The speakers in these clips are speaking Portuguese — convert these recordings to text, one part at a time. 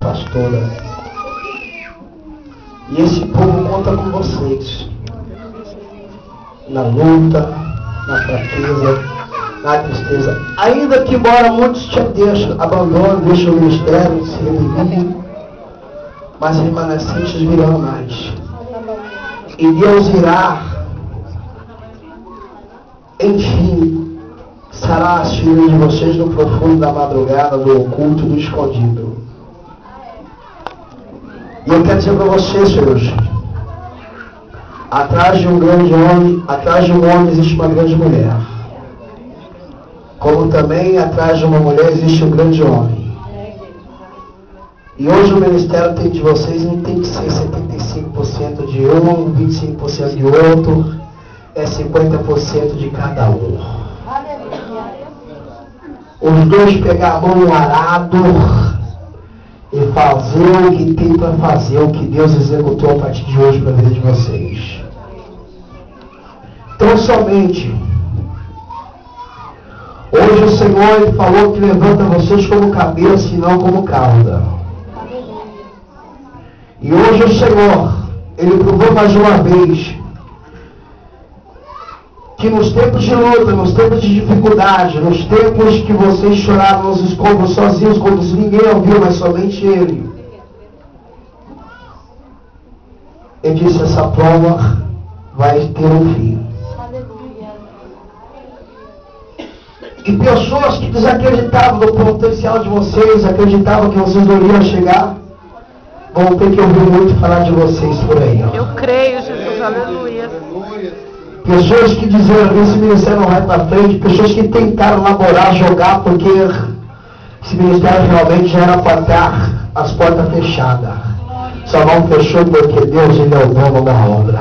pastora. E esse povo conta com vocês. Na luta, na fraqueza, na tristeza. Ainda que embora muitos te deixam, abandonam, deixam o ministério, se redimem, mas remanescentes virão mais. E Deus irá, enfim, sarar as filhas de vocês no profundo da madrugada, do oculto, do escondido. E eu quero dizer para vocês, senhores, atrás de um grande homem, atrás de um homem existe uma grande mulher. Como também atrás de uma mulher existe um grande homem. E hoje o ministério tem de vocês não tem que ser 75% de um, 25% de outro, é 50% de cada um. Os dois pegar a mão no arado e fazer o que tem para fazer, o que Deus executou a partir de hoje para a vida de vocês. Então somente, hoje o Senhor falou que levanta vocês como cabeça e não como cauda. E hoje o Senhor, Ele provou mais uma vez que nos tempos de luta, nos tempos de dificuldade, nos tempos que vocês choraram nos escombros sozinhos, quando ninguém ouviu, mas somente Ele. Ele disse, essa prova vai ter um fim. E pessoas que desacreditavam do potencial de vocês, acreditavam que vocês não iriam chegar, vão ter que ouvir muito falar de vocês por aí. Ó. Eu creio, Jesus, aleluia. Pessoas que diziam, esse ministério não vai para frente, pessoas que tentaram laborar, jogar, porque esse ministério realmente já era para estar as portas fechadas. Só não fechou porque Deus, Ele é o dono da obra.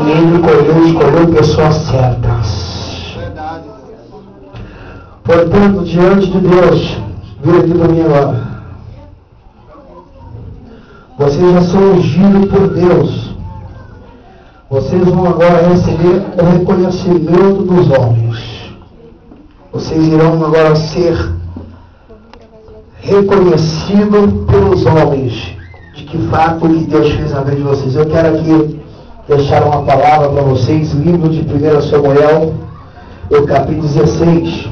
E Ele escolheu pessoas certas. Portanto, diante de Deus, vira aqui para mim agora. Vocês já são ungidos por Deus. Vocês vão agora receber o reconhecimento dos homens. Vocês irão agora ser reconhecidos pelos homens de que fato que Deus fez na vida de vocês. Eu quero aqui deixar uma palavra para vocês, livro de 1 Samuel, o capítulo 16.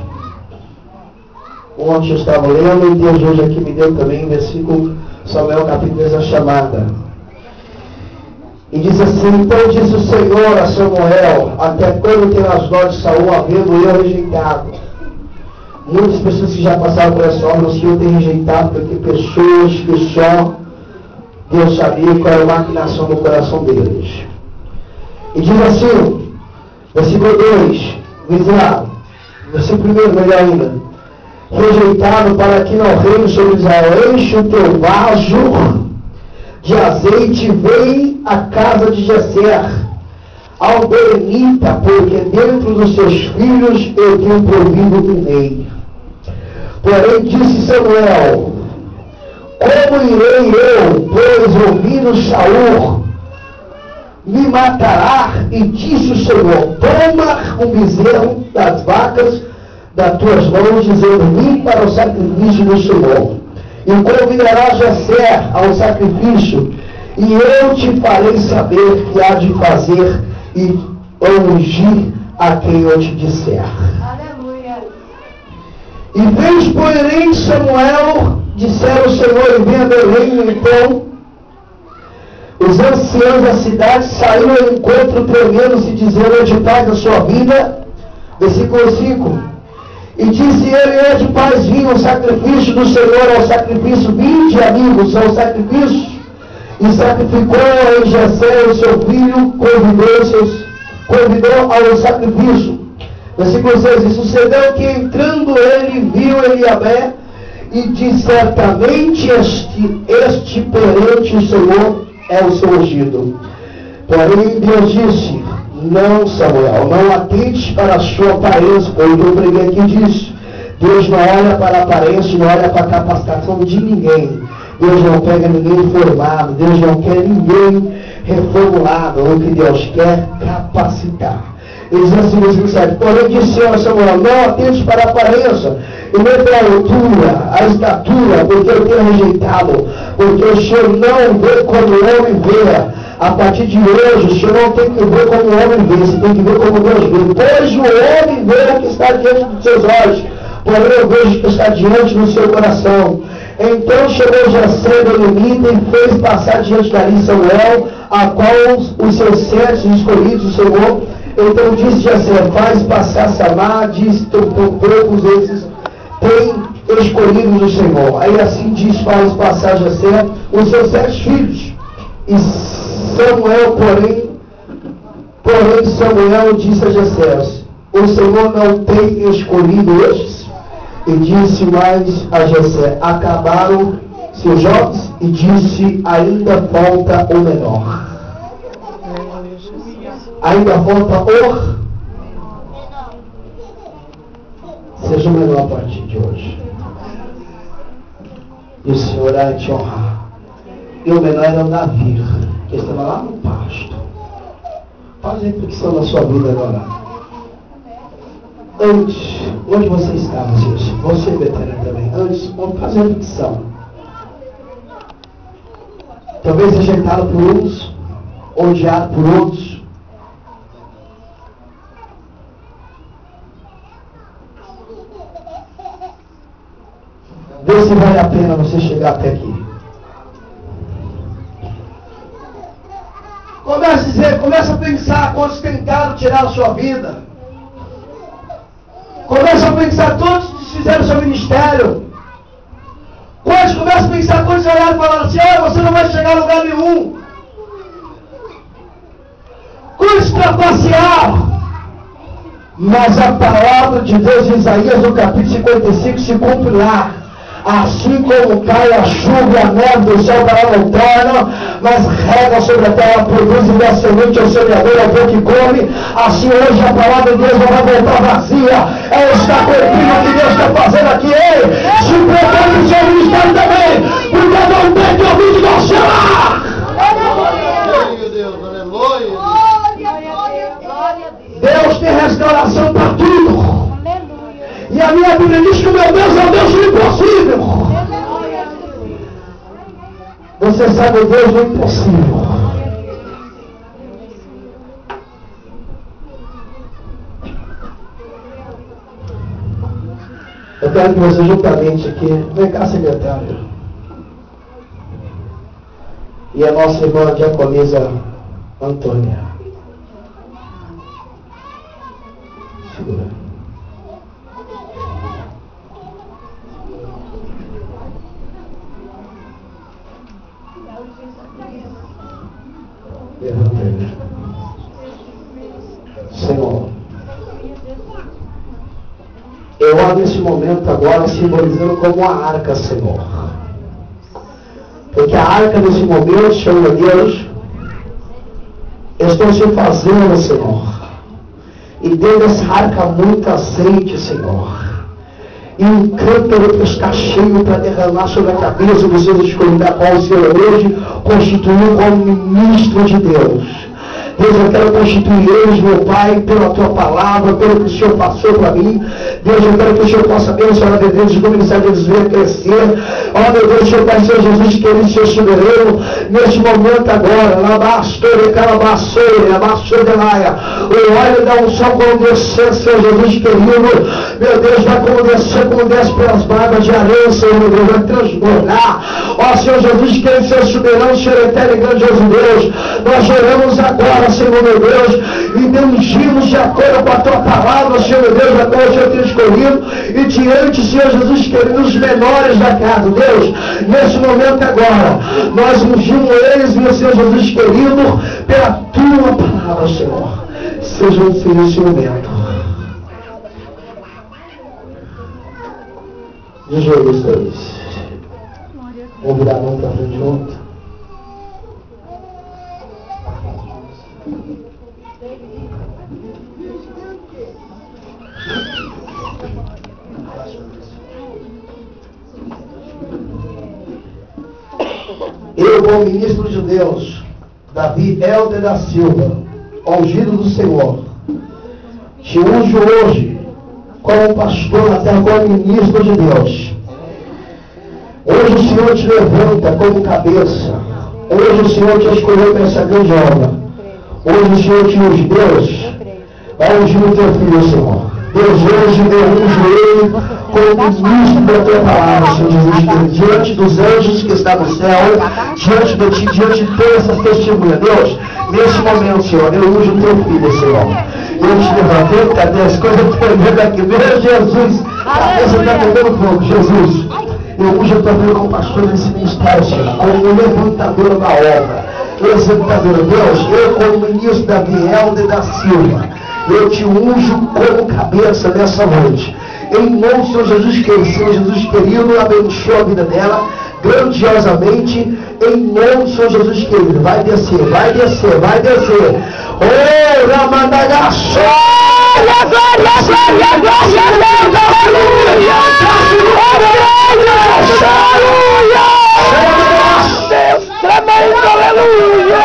Ontem eu estava lendo e Deus hoje aqui me deu também, versículo Samuel capítulo 10, a chamada. E diz assim, então disse o Senhor a Samuel, até quando terás dó de Saul, havendo eu rejeitado? Muitas pessoas que já passaram por essa obra, o Senhor tem rejeitado, porque pessoas que só Deus sabia qual era a maquinação do coração deles. E diz assim, versículo 2, versículo 1, melhor ainda, rejeitado para que não reine sobre Israel, enche o teu vaso de azeite, vem à casa de Jesser, ao Berenita, porque dentro dos seus filhos eu tenho provido do rei. Porém disse Samuel, como irei eu, pois ouvindo Saul, me matará? E disse o Senhor, toma um bezerro das vacas das tuas mãos, dizendo, vim para o sacrifício do Senhor. E convidará Jesser ao sacrifício, e eu te farei saber que há de fazer, e ungir a quem eu te disser. Aleluia. E vês, porém, Samuel, disseram o Senhor, e vem a Belém. Então os anciãos da cidade saíram ao encontro, tremendo-se, dizendo, de paz da sua vida. Versículo 5. E disse ele, é de paz vinho, o sacrifício do Senhor ao sacrifício, vinde amigos ao sacrifício. E sacrificou a Jesser, o seu filho, convidou ao sacrifício. Versículo 6, e sucedeu que entrando ele, viu Eliabé, e disse, certamente este perante o Senhor é o seu ungido. Porém Deus disse, não, Samuel, não atentes para a sua aparência, pois eu preguei aqui disso. Deus não olha para a aparência, não olha para a capacitação de ninguém. Deus não pega ninguém formado, Deus não quer ninguém reformulado. O que Deus quer, capacitar. Ele diz assim, versículo 7, porém disse a Samuel, não atentes para a aparência, e nem pela altura, a estatura, porque eu tenho rejeitado, porque o Senhor não vê como o homem vê. A partir de hoje, o Senhor não tem que ver como o homem vê, você tem que ver como Deus vê. Pois o homem vê o que está diante dos seus olhos, porém eu vejo o que está diante do seu coração. Então chegou Jessé benimita e fez passar diante dali Samuel, a qual os seus servos escolhidos o Senhor. Então disse Jessé, faz passar Samar, diz tão poucos esses tem escolhidos o Senhor. Aí assim diz, faz passar Jessé os seus 7 filhos. E Samuel, porém Samuel disse a Jessé, o Senhor não tem escolhido estes? E disse mais a Jessé, acabaram seus jovens, e disse, ainda falta o menor. Ainda falta o... Seja o menor a partir de hoje. E o Senhor há de te honrar. E o menor era o Davi, que estava lá no pasto. Faz a reflexão na sua vida agora. Antes, onde você estava, gente? Você, Betânia, também. Antes, vamos fazer a reflexão. Talvez rejeitado por uns, odiado por outros. Vê se vale a pena você chegar até aqui. Começa a pensar quantos tentaram tirar a sua vida. Começa a pensar todos desfizeram o seu ministério. Começa a pensar quantos olharam e falaram assim, você não vai chegar a lugar nenhum. Quantos trapacearam. Mas a palavra de Deus em Isaías no capítulo 55 se cumpre lá. Assim como cai a chuva e a neve do céu para não torna, mas rega sobre a terra, produz e dá semente ao semeador, ao pão que come, assim hoje a palavra de Deus não vai voltar vazia. Ela está cumprindo o que Deus está fazendo aqui. Ei, se prepare o seu ministério também, porque não tem que ouvir de você lá. Deus tem restauração para tudo. E a minha Bíblia diz que o meu Deus é o Deus do impossível. Você sabe o Deus do impossível. Eu quero que você juntamente aqui, vem cá, secretário. E a nossa irmã diaconisa Antônia. Segura. Senhor, eu olho nesse momento agora simbolizando como a arca, Senhor. Porque a arca nesse momento, Senhor Deus, estou se fazendo, Senhor. E dentro dessa arca muito azeite, Senhor. E um cântaro que está cheio para derramar sobre a cabeça dos seus escolhidos, a qual o Senhor hoje constituiu como ministro de Deus. Deus, eu quero constituir eles, meu Pai, pela Tua palavra, pelo que o Senhor passou para mim. Deus, eu quero que o Senhor possa abençoar a deles, do ministério deles venha crescer. Ó, meu Deus, Senhor Pai, Senhor Jesus, querido, Senhor soberano, neste momento agora, labastore, calabaçore, labastore, o óleo da unção como descer, Senhor Jesus, querido, meu Deus, vai como desce pelas barbas de areia, Senhor, meu Deus, vai transbordar. Ó, Senhor Jesus, querido, Senhor soberano, Senhor eterno e grandioso Deus, nós oramos agora, Senhor, meu Deus, e te ungimos de acordo com a Tua palavra, Senhor, meu Deus, a qual o Senhor tem escolhido, e diante, Senhor Jesus, querido, os menores da casa, Deus, nesse momento agora, nós ungimos eles, meu Senhor Jesus, querido, pela Tua palavra, Senhor. Sejam nesse momento. De joelhos dois. Vamos virar a mão para frente junto. Eu, como ministro de Deus, Davi Helder da Silva, ungido do Senhor, te unjo hoje como pastor, até agora ministro de Deus. Hoje o Senhor te levanta como cabeça. Hoje o Senhor te escolheu para essa grande obra. Hoje o Senhor te unge. Deus vai ungir o teu filho, Senhor. Deus, hoje eu unjo ele como ministro da tua palavra, Senhor Jesus, diante dos anjos que estão no céu, diante de ti, diante de todas essas testemunhas. Deus, nesse momento, Senhor, eu unjo o teu filho, Senhor. Eu te levantei, cadê as coisas tremendo aqui? Meu Jesus, a cabeça está pegando fogo, Jesus. Eu unjo o teu filho como pastor nesse ministério, Senhor, como levantador da obra. Executador, Deus, eu como ministro da Vielda e da Silva, eu te unjo como cabeça nessa noite. Em nome do Senhor Jesus querido, Senhor Jesus querido, abençoa a vida dela grandiosamente. Em nome do Senhor Jesus querido. Vai descer, vai descer, vai descer. Oh, Ramadagaço! Glória, glória, glória, glória a Deus! Aleluia! Aleluia! Deus tremendo, aleluia!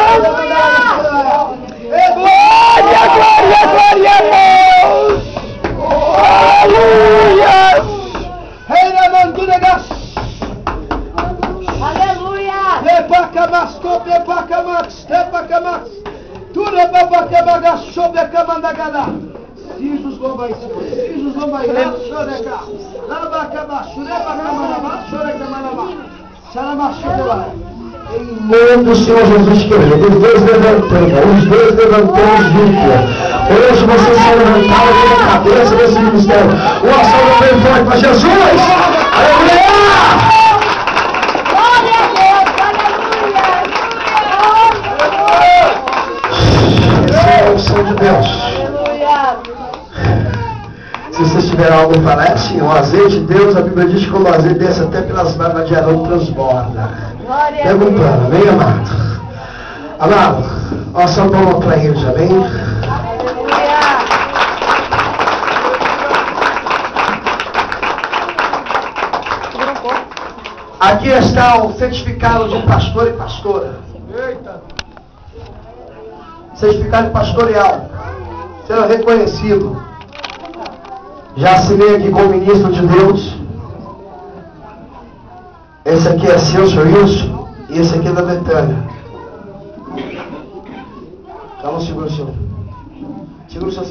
Glória, glória, glória a Deus! Aleluia! Reina Mandunegas! Aleluia! Lepacamas, lepacamas, lepacamas! Tura babacamagas, sobre a camandagana! Jesus louvai, Senhor! Jesus louvai! Choreca! Labacamas, lepacamanabas, chorecamanabas! Xaramas, choreca! Em nome do Senhor Jesus querido, os dois levantando juntos. Hoje você se levantar como cabeça desse ministério. O ação bem forte para Jesus. Aleluia! Glória a Deus! Aleluia! Essa é a unção de Deus. Aleluia! Se você tiver algo para falar, é assim, o azeite de Deus, a Bíblia diz que quando o azeite desce até pelas barbas de Arão transborda. Pega um plano, amém, amado? Amado, ó, só palma para eles, amém? Aqui está o certificado de pastor e pastora. Certificado pastorial. Será reconhecido. Já assinei aqui como ministro de Deus. Esse aqui é seu, senhor Wilson, e esse aqui é da Betânia. Então não segura o seu. Segura o seu